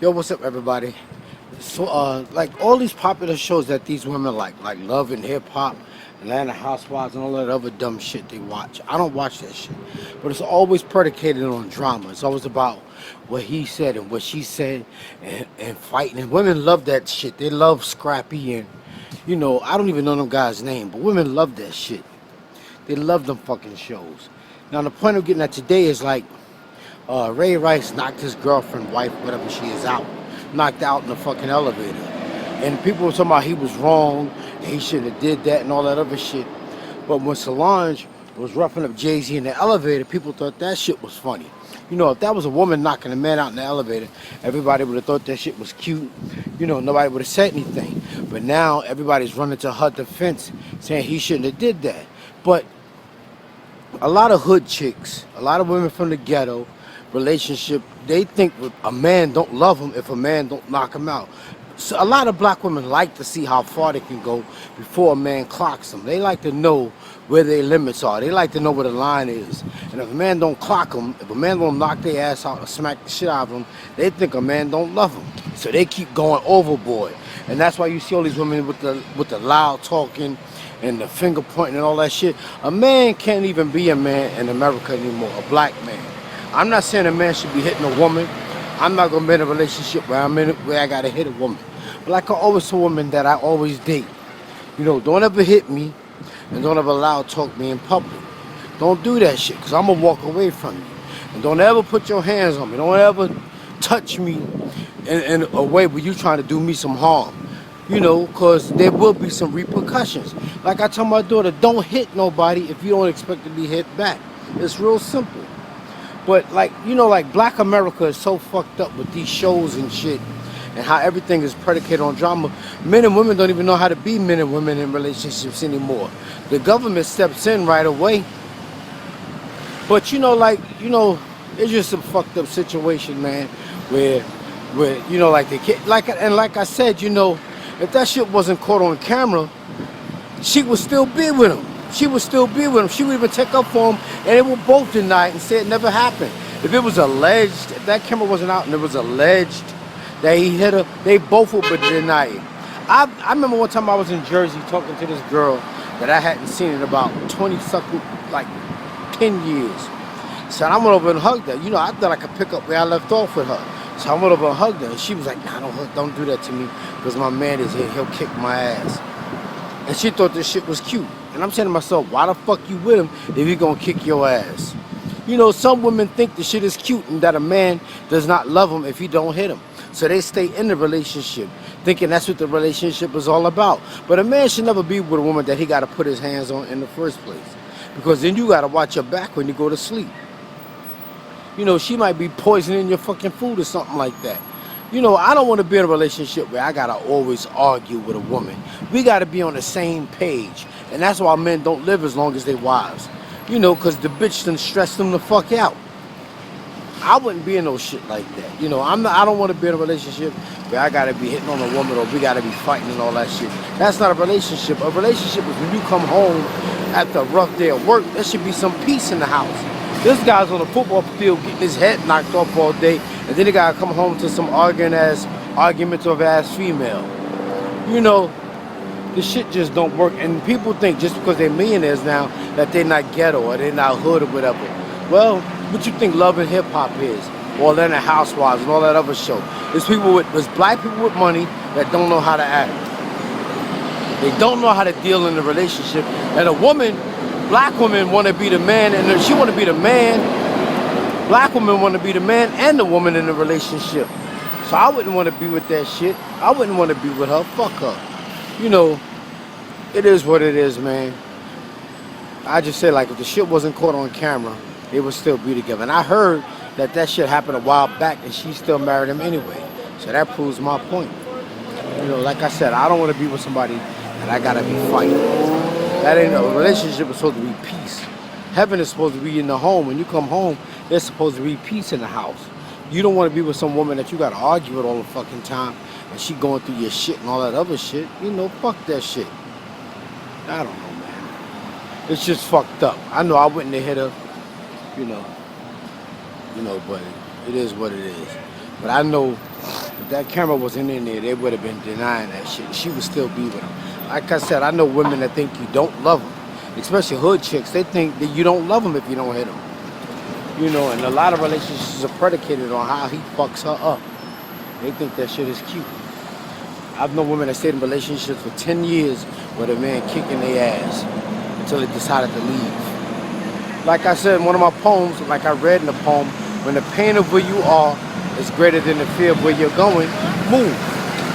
Yo, what's up, everybody? So, like all these popular shows that these women like Love and Hip Hop, Atlanta Housewives, and all that other dumb shit they watch. I don't watch that shit, but it's always predicated on drama. It's always about what he said and what she said, and fighting. And women love that shit. They love Scrappy and, I don't even know them guys' name, but women love that shit. They love them fucking shows. Now, the point of getting at today is like. Ray Rice knocked his girlfriend, wife, whatever she is, knocked out in the fucking elevator. And people were talking about he was wrong, and he shouldn't have did that and all that other shit. But when Solange was roughing up Jay-Z in the elevator, people thought that shit was funny. If that was a woman knocking a man out in the elevator, everybody would have thought that shit was cute. Nobody would have said anything. But now everybody's running to her defense saying he shouldn't have did that. But a lot of hood chicks, a lot of women from the ghetto, relationship, they think a man don't love them if a man don't knock him out. So a lot of black women like to see how far they can go before a man clocks them. They like to know where their limits are. They like to know where the line is. And if a man don't clock them, if a man don't knock their ass out or smack the shit out of them, they think a man don't love them. So they keep going overboard. And that's why you see all these women with the loud talking and the finger pointing and all that shit. A man can't even be a man in America anymore, a black man. I'm not saying a man should be hitting a woman. I'm not gonna be in a relationship where I gotta hit a woman. But like I always tell women that I always date, don't ever hit me and don't ever loud talk me in public. Don't do that shit, cause I'm gonna walk away from you. And don't ever put your hands on me. Don't ever touch me in a way where you trying to do me some harm. Cause there will be some repercussions. Like I tell my daughter, don't hit nobody if you don't expect to be hit back. It's real simple. But like Black America is so fucked up with these shows and shit and how everything is predicated on drama. Men and women don't even know how to be men and women in relationships anymore. The government steps in right away. But it's just a fucked up situation, man, where like the kid, like I said, if that shit wasn't caught on camera, she would still be with him. She would still be with him. She would even take up for him, and they would both deny it and say it never happened. If it was alleged, if that camera wasn't out and it was alleged that he hit her, they both would deny it. I remember one time I was in Jersey talking to this girl that I hadn't seen in about 20-something, like 10 years. So I went over and hugged her. I thought I could pick up where I left off with her. So I went over and hugged her, and she was like, nah, don't do that to me, because my man is here, he'll kick my ass. And she thought this shit was cute. And I'm saying to myself, why the fuck you with him if he gonna kick your ass? Some women think the shit is cute and that a man does not love them if he don't hit him. So they stay in the relationship, thinking that's what the relationship is all about. But a man should never be with a woman that he gotta put his hands on in the first place. Because then you gotta watch your back when you go to sleep. She might be poisoning your fucking food or something like that. I don't want to be in a relationship where I gotta always argue with a woman. We gotta be on the same page. And that's why men don't live as long as their wives. Cause the bitch done stressed them the fuck out. I wouldn't be in no shit like that. I don't want to be in a relationship where I gotta be hitting on a woman or we gotta be fighting and all that shit. That's not a relationship. A relationship is when you come home after a rough day of work, there should be some peace in the house. This guy's on the football field getting his head knocked off all day, and then he gotta come home to some argumentative ass female. The shit just don't work. And people think just because they're millionaires now that they're not ghetto or they're not hood or whatever. Well, what you think Love and Hip Hop is? Or Atlanta Housewives and all that other show. There's black people with money that don't know how to act. They don't know how to deal in a relationship. And black women want to be the man, and she want to be the man. Black women want to be the man and the woman in the relationship. So I wouldn't want to be with that shit. I wouldn't want to be with her. Fuck her. It is what it is, man. I just say, like, if the shit wasn't caught on camera, they would still be together. And I heard that shit happened a while back, and she still married him anyway. So that proves my point. Like I said, I don't want to be with somebody that I gotta be fighting. That ain't a relationship. Is supposed to be peace. Heaven is supposed to be in the home. When you come home, there's supposed to be peace in the house. You don't want to be with some woman that you gotta argue with all the fucking time, and she going through your shit and all that other shit. Fuck that shit. I don't know, man. It's just fucked up. I know I wouldn't have hit her, but it is what it is. But I know If that camera wasn't in there, they would have been denying that shit. She would still be with him. Like I said, I know women that think you don't love them, especially hood chicks. They think that you don't love them if you don't hit them. You know, and a lot of relationships are predicated on how he fucks her up. They think that shit is cute. I've known women that stayed in relationships for 10 years with a man kicking their ass until they decided to leave. Like I said in one of my poems, like I read in the poem, when the pain of where you are is greater than the fear of where you're going, move.